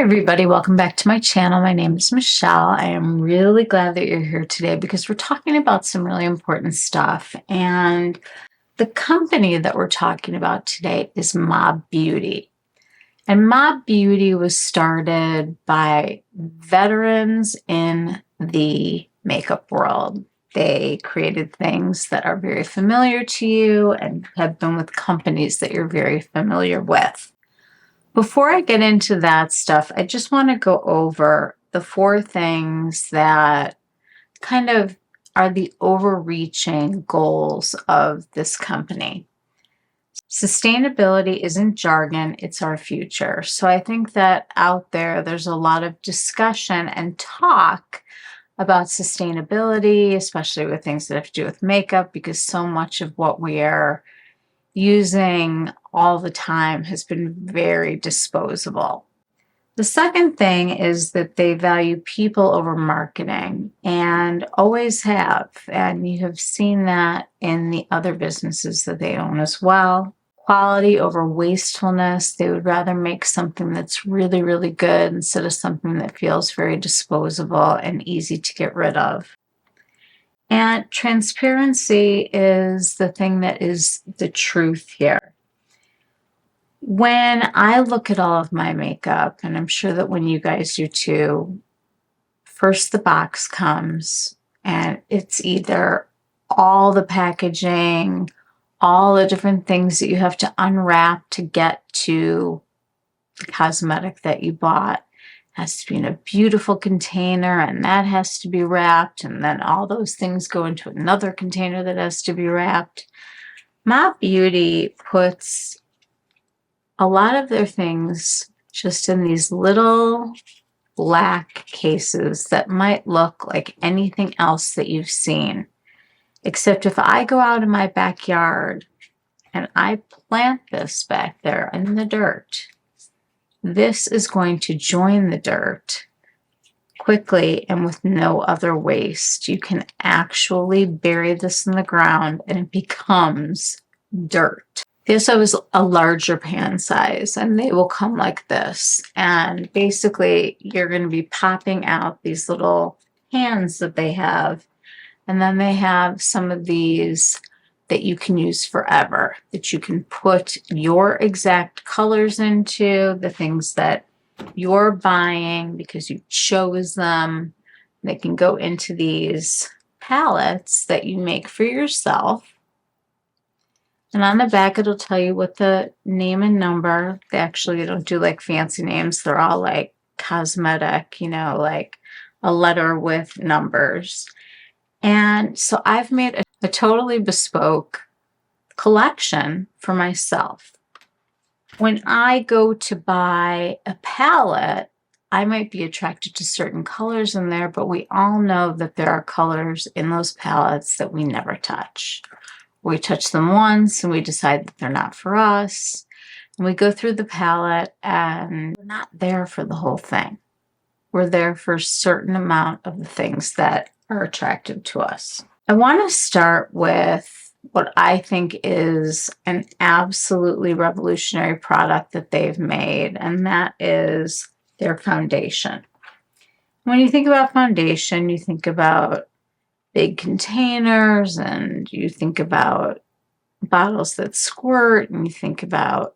everybody, welcome back to my channel. My name is Michelle. I am really glad that you're here today because we're talking about some really important stuff. And the company that we're talking about today is Mob Beauty. And Mob Beauty was started by veterans in the makeup world. They created things that are very familiar to you and have been with companies that you're very familiar with. Before I get into that stuff, I just want to go over the 4 things that kind of are the overreaching goals of this company. Sustainability isn't jargon, it's our future. So I think that out there's a lot of discussion and talk about sustainability, especially with things that have to do with makeup, because so much of what we are using all the time has been very disposable. The second thing is that they value people over marketing and always have. And you have seen that in the other businesses that they own as well. Quality over wastefulness. They would rather make something that's really, really good instead of something that feels very disposable and easy to get rid of. And transparency is the thing that is the truth here. When I look at all of my makeup, and I'm sure that when you guys do too, first the box comes and it's either all the packaging, all the different things that you have to unwrap to get to the cosmetic that you bought. Has to be in a beautiful container, and that has to be wrapped, and then all those things go into another container that has to be wrapped. Mob Beauty puts a lot of their things just in these little black cases that might look like anything else that you've seen. Except if I go out in my backyard and I plant this back there in the dirt, this is going to join the dirt quickly and with no other waste. You can actually bury this in the ground and it becomes dirt. This is a larger pan size and they will come like this. And basically you're going to be popping out these little hands that they have. And then they have some of these that you can use forever, that you can put your exact colors into, the things that you're buying because you chose them. They can go into these palettes that you make for yourself. And on the back, it'll tell you what the name and number. They actually don't do like fancy names. They're all like cosmetic, like a letter with numbers. And so I've made a totally bespoke collection for myself. When I go to buy a palette, I might be attracted to certain colors in there, but we all know that there are colors in those palettes that we never touch. We touch them once and we decide that they're not for us. And we go through the palette and we're not there for the whole thing. We're there for a certain amount of the things that are attractive to us. I want to start with what I think is an absolutely revolutionary product that they've made, and that is their foundation. When you think about foundation, you think about big containers, and you think about bottles that squirt, and you think about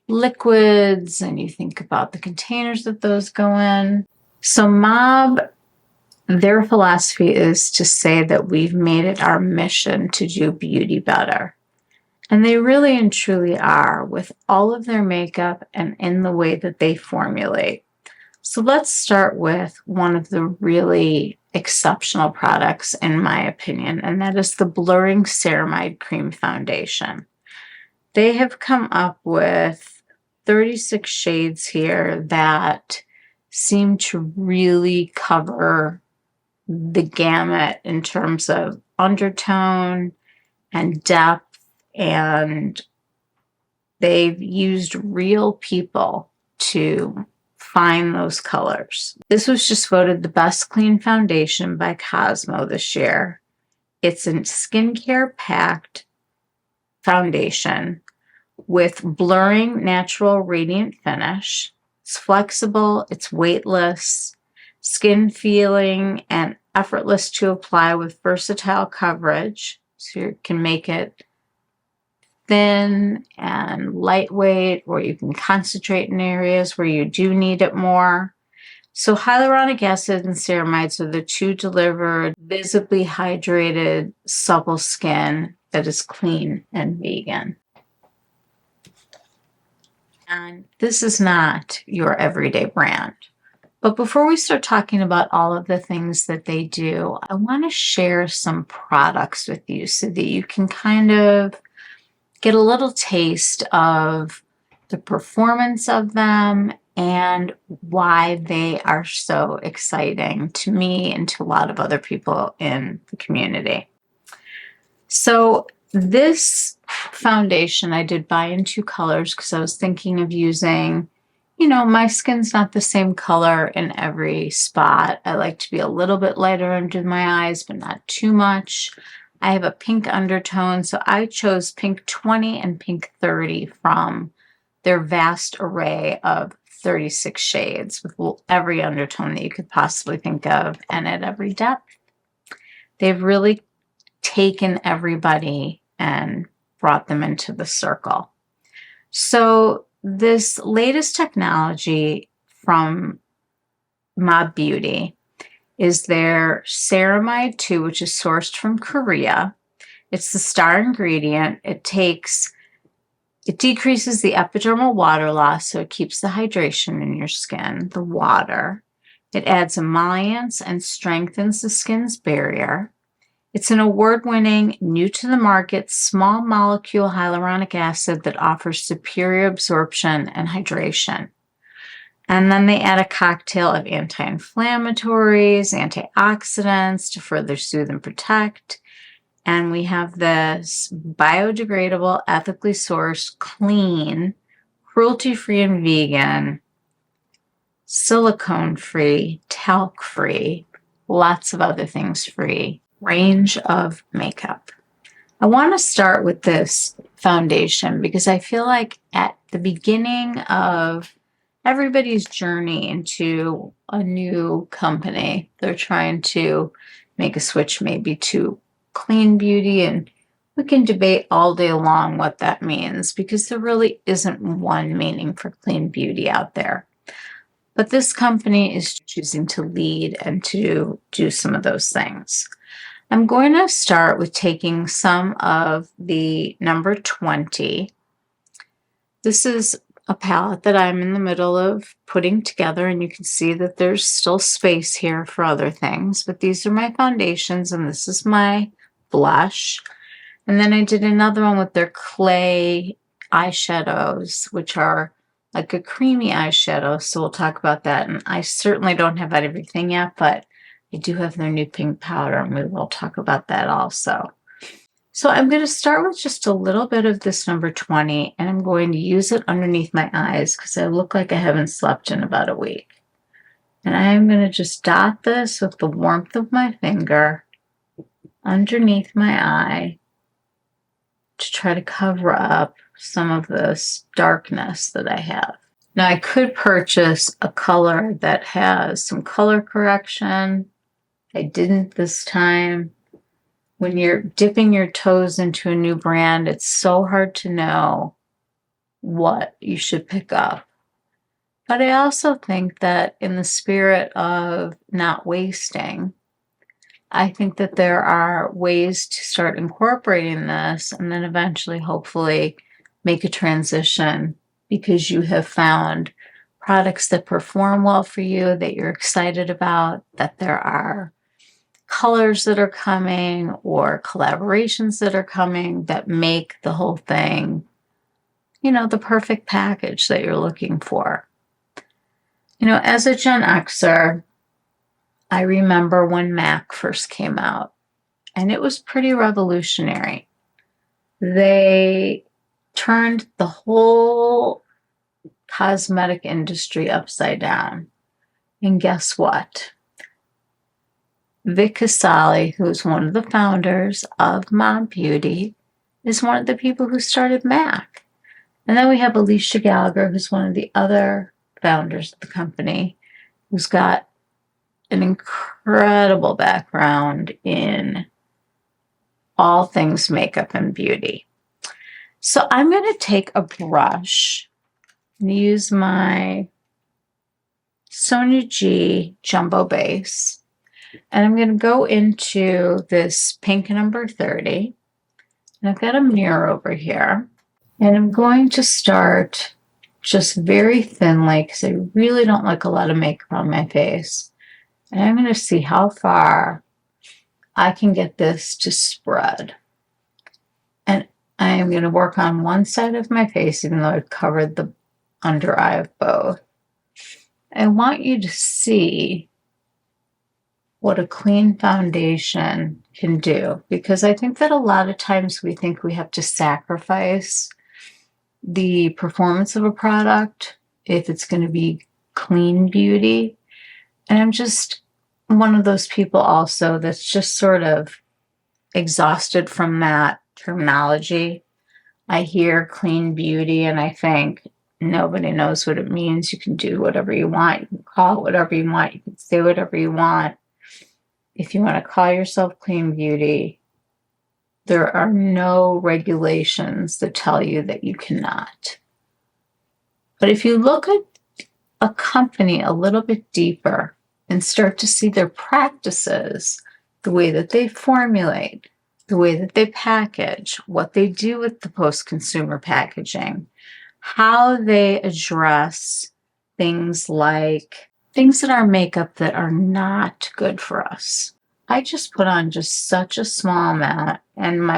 liquids, and you think about the containers that those go in. So Mob, their philosophy is to say that we've made it our mission to do beauty better. And they really and truly are, with all of their makeup and in the way that they formulate. So let's start with one of the really exceptional products, in my opinion, and that is the Blurring Ceramide Cream Foundation. They have come up with 36 shades here that seem to really cover the gamut in terms of undertone and depth, and they've used real people to find those colors. This was just voted the best clean foundation by Cosmo this year. It's a skincare packed foundation with blurring natural radiant finish. It's flexible, it's weightless, skin feeling, and effortless to apply with versatile coverage. So you can make it thin and lightweight, or you can concentrate in areas where you do need it more. So hyaluronic acid and ceramides are the two delivered, visibly hydrated, supple skin that is clean and vegan. And this is not your everyday brand. But before we start talking about all of the things that they do, I want to share some products with you so that you can kind of get a little taste of the performance of them and why they are so exciting to me and to a lot of other people in the community. So this foundation I did buy in 2 colors because I was thinking of using, my skin's not the same color in every spot. I like to be a little bit lighter under my eyes, but not too much. I have a pink undertone, so I chose pink 20 and pink 30 from their vast array of 36 shades with every undertone that you could possibly think of and at every depth. They've really taken everybody and brought them into the circle. So this latest technology from Mob Beauty is their Ceramide 2, which is sourced from Korea. It's the star ingredient. It decreases the epidermal water loss, so it keeps the hydration in your skin, the water. It adds emollients and strengthens the skin's barrier. It's an award-winning, new-to-the-market, small molecule hyaluronic acid that offers superior absorption and hydration. And then they add a cocktail of anti-inflammatories, antioxidants to further soothe and protect. And we have this biodegradable, ethically sourced, clean, cruelty-free and vegan, silicone-free, talc-free, lots of other things free range of makeup. I want to start with this foundation because I feel like at the beginning of everybody's journey into a new company, they're trying to make a switch maybe to clean beauty, and we can debate all day long what that means because there really isn't one meaning for clean beauty out there. But this company is choosing to lead and to do some of those things. I'm going to start with taking some of the number 20. This is a palette that I'm in the middle of putting together, and you can see that there's still space here for other things, but these are my foundations and this is my blush. And then I did another one with their clay eyeshadows, which are like a creamy eyeshadow, so we'll talk about that. And I certainly don't have everything yet, but I do have their new pink powder, and we will talk about that also. So I'm going to start with just a little bit of this number 20, and I'm going to use it underneath my eyes because I look like I haven't slept in about a week. And I'm going to just dot this with the warmth of my finger underneath my eye to try to cover up some of this darkness that I have. Now I could purchase a color that has some color correction. I didn't this time. When you're dipping your toes into a new brand, it's so hard to know what you should pick up. But I also think that in the spirit of not wasting, I think that there are ways to start incorporating this and then eventually, hopefully, make a transition because you have found products that perform well for you, that you're excited about, that there are colors that are coming or collaborations that are coming that make the whole thing, the perfect package that you're looking for. As a Gen Xer, I remember when MAC first came out, and it was pretty revolutionary. They turned the whole cosmetic industry upside down. And guess what? Vic Casale, who's one of the founders of Mob Beauty, is one of the people who started MAC. And then we have Alisha Gallagher, who's one of the other founders of the company, who's got an incredible background in all things makeup and beauty. So I'm going to take a brush and use my Sonia G Jumbo Base, and I'm going to go into this pink number 30, and I've got a mirror over here, and I'm going to start just very thinly because I really don't like a lot of makeup on my face, and I'm going to see how far I can get this to spread. And I am going to work on one side of my face, even though I've covered the under eye of both. I want you to see what a clean foundation can do, because I think that a lot of times we think we have to sacrifice the performance of a product if it's going to be clean beauty. And I'm just one of those people also that's just sort of exhausted from that terminology. I hear clean beauty and I think nobody knows what it means. You can do whatever you want. You can call it whatever you want. You can say whatever you want. If you want to call yourself clean beauty, there are no regulations that tell you that you cannot. But if you look at a company a little bit deeper and start to see their practices, the way that they formulate, the way that they package, what they do with the post-consumer packaging, how they address things like things in our makeup that are not good for us. I just put on just such a small amount, and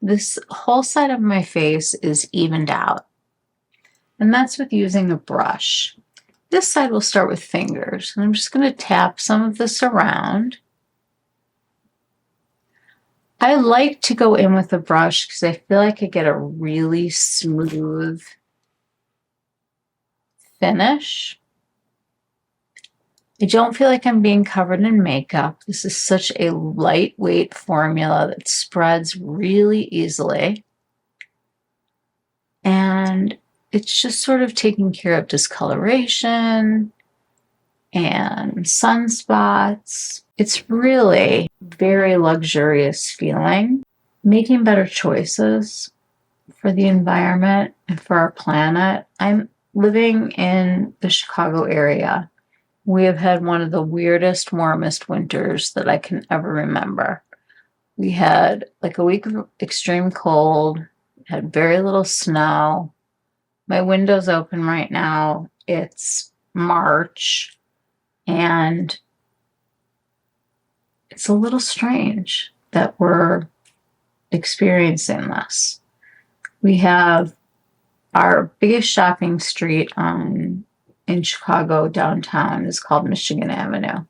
this whole side of my face is evened out. And that's with using a brush. This side will start with fingers, and I'm just going to tap some of this around. I like to go in with a brush because I feel like I get a really smooth finish. I don't feel like I'm being covered in makeup. This is such a lightweight formula that spreads really easily. And it's just sort of taking care of discoloration and sunspots. It's really very luxurious feeling, making better choices for the environment and for our planet. I'm living in the Chicago area. We have had one of the weirdest, warmest winters that I can ever remember. We had like a week of extreme cold, had very little snow. My window's open right now. It's March, and it's a little strange that we're experiencing this. We have our biggest shopping street in Chicago downtown is called Michigan Avenue.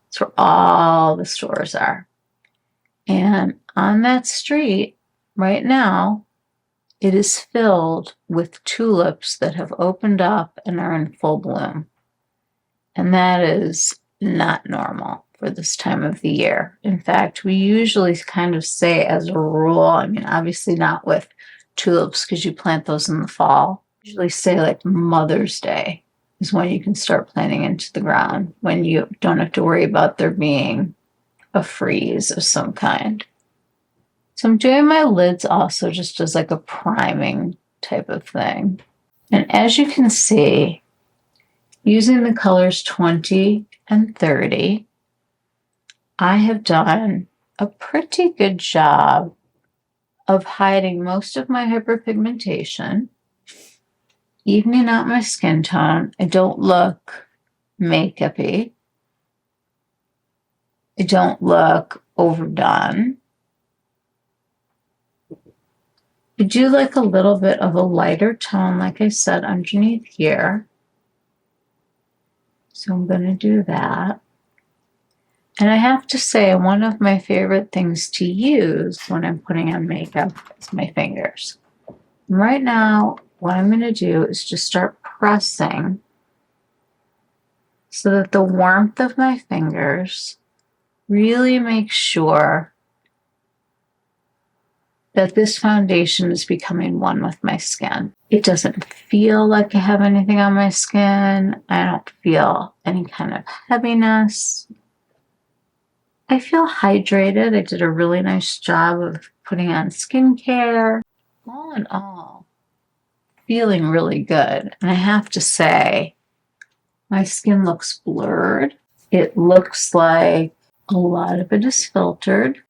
It's where all the stores are. And on that street right now, it is filled with tulips that have opened up and are in full bloom. And that is not normal for this time of the year. In fact, we usually kind of say as a rule, I mean, obviously not with tulips because you plant those in the fall. We usually say like Mother's Day is when you can start planting into the ground, when you don't have to worry about there being a freeze of some kind. So I'm doing my lids also just as like a priming type of thing. And as you can see, using the colors 20 and 30, I have done a pretty good job of hiding most of my hyperpigmentation, evening out my skin tone. I don't look makeup-y. I don't look overdone. I do like a little bit of a lighter tone, like I said, underneath here. So I'm going to do that. And I have to say, one of my favorite things to use when I'm putting on makeup is my fingers. And right now, what I'm going to do is just start pressing so that the warmth of my fingers really makes sure that this foundation is becoming one with my skin. It doesn't feel like I have anything on my skin. I don't feel any kind of heaviness. I feel hydrated. I did a really nice job of putting on skincare. All in all, feeling really good. And I have to say, my skin looks blurred. It looks like a lot of it is filtered.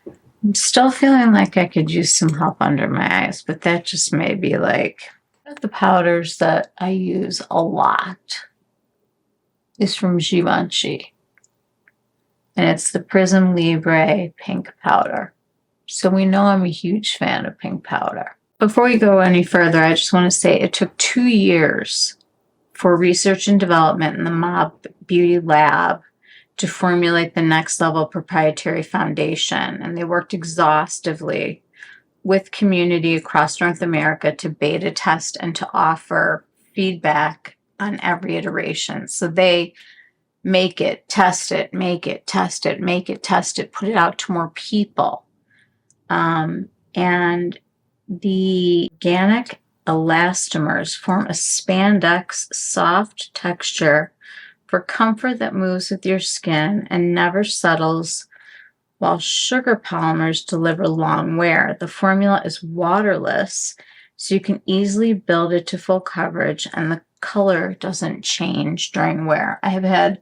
I'm still feeling like I could use some help under my eyes, but that just may be like one of the powders that I use a lot is from Givenchy. And it's the Prism Libre pink powder. So we know I'm a huge fan of pink powder. Before we go any further, I just want to say it took 2 years for research and development in the Mob Beauty Lab to formulate the next level proprietary foundation. And they worked exhaustively with community across North America to beta test and to offer feedback on every iteration. So they make it, test it, make it, test it, make it, test it, put it out to more people. And the organic elastomers form a spandex soft texture for comfort that moves with your skin and never settles, while sugar polymers deliver long wear. The formula is waterless, so you can easily build it to full coverage, and the color doesn't change during wear. I have had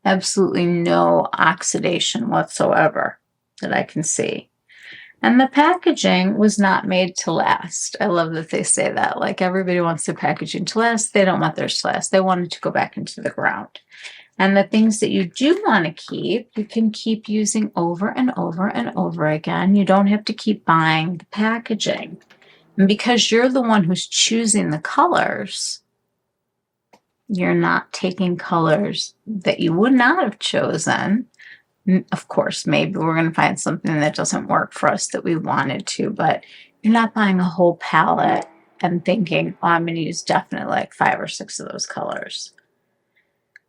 absolutely no oxidation whatsoever that I can see. And the packaging was not made to last. I love that they say that. Like, everybody wants their packaging to last. They don't want theirs to last. They want it to go back into the ground. And the things that you do want to keep, you can keep using over and over and over again. You don't have to keep buying the packaging. And because you're the one who's choosing the colors, you're not taking colors that you would not have chosen. Of course, maybe we're going to find something that doesn't work for us that we wanted to, but you're not buying a whole palette and thinking, oh, I'm going to use definitely like 5 or 6 of those colors.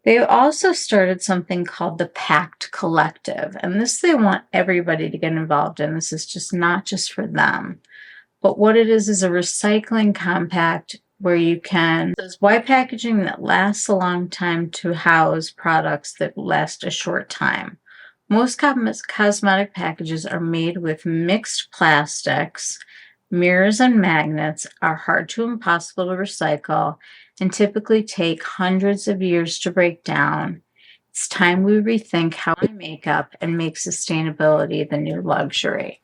They also started something called the PACT Collective, and this they want everybody to get involved in. This is just not just for them. But what it is a recycling compact where you can use white packaging that lasts a long time to house products that last a short time. Most cosmetic packages are made with mixed plastics. Mirrors and magnets are hard to impossible to recycle and typically take hundreds of years to break down. It's time we rethink how we make up and make sustainability the new luxury.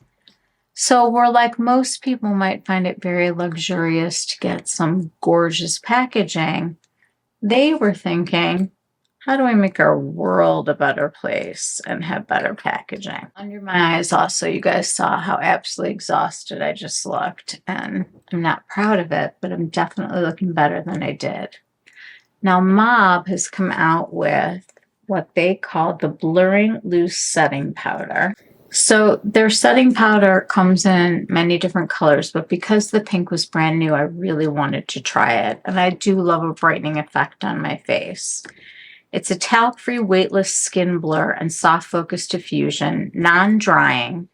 So we're like most people might find it very luxurious to get some gorgeous packaging. They were thinking, how do we make our world a better place and have better packaging? Under my eyes also, you guys saw how absolutely exhausted I just looked, and I'm not proud of it, but I'm definitely looking better than I did. Now, Mob has come out with what they call the Blurring Loose Setting Powder. So their setting powder comes in many different colors, but because the pink was brand new, I really wanted to try it. And I do love a brightening effect on my face. It's a talc-free, weightless skin blur and soft focus diffusion, non-drying,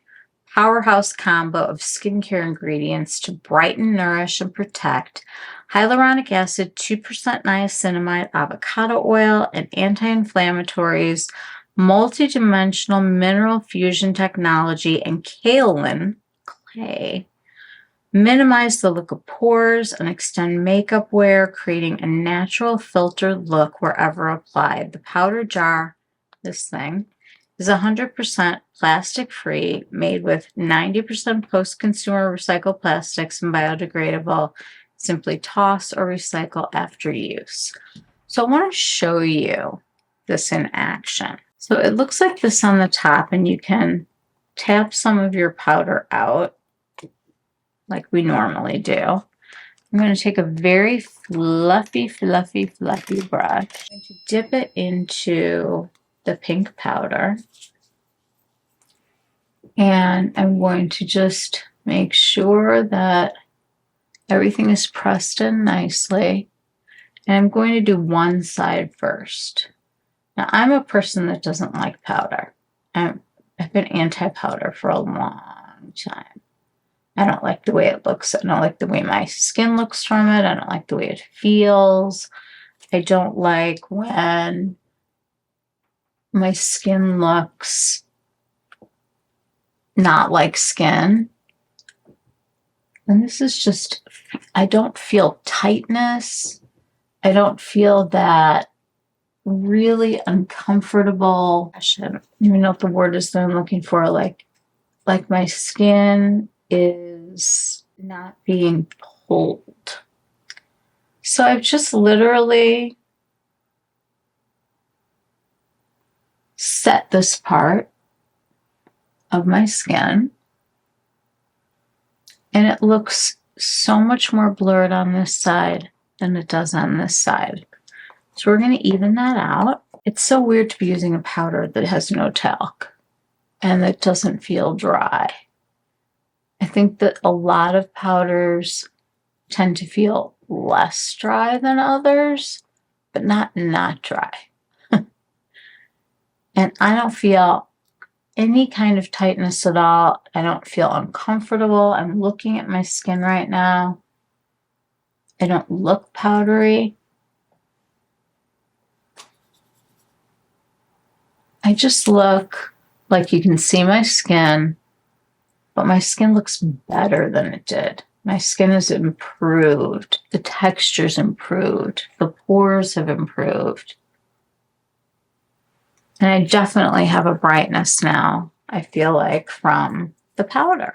powerhouse combo of skincare ingredients to brighten, nourish, and protect. Hyaluronic acid, 2% niacinamide, avocado oil, and anti-inflammatories, multi-dimensional mineral fusion technology, and kaolin clay minimize the look of pores and extend makeup wear, creating a natural filtered look wherever applied. The powder jar, this thing, is 100% plastic-free, made with 90% post-consumer recycled plastics and biodegradable. Simply toss or recycle after use. So I want to show you this in action. So it looks like this on the top, and you can tap some of your powder out like we normally do. I'm going to take a very fluffy brush. I'm going to dip it into the pink powder. And I'm going to just make sure that everything is pressed in nicely. And I'm going to do one side first. Now, I'm a person that doesn't like powder. I've been anti-powder for a long time. I don't like the way it looks. I don't like the way my skin looks from it. I don't like the way it feels. I don't like when my skin looks not like skin. And this is just, I don't feel tightness. I don't feel that really uncomfortable, I don't even know if the word is that I'm looking for, like my skin is not being pulled. So I've just literally set this part of my skin, and it looks so much more blurred on this side than it does on this side. So we're going to even that out. It's so weird to be using a powder that has no talc and that doesn't feel dry. I think that a lot of powders tend to feel less dry than others, but not dry. And I don't feel any kind of tightness at all. I don't feel uncomfortable. I'm looking at my skin right now. I don't look powdery. I just look like you can see my skin, but my skin looks better than it did. My skin has improved. The texture's improved. The pores have improved. And I definitely have a brightness now, I feel like, from the powder.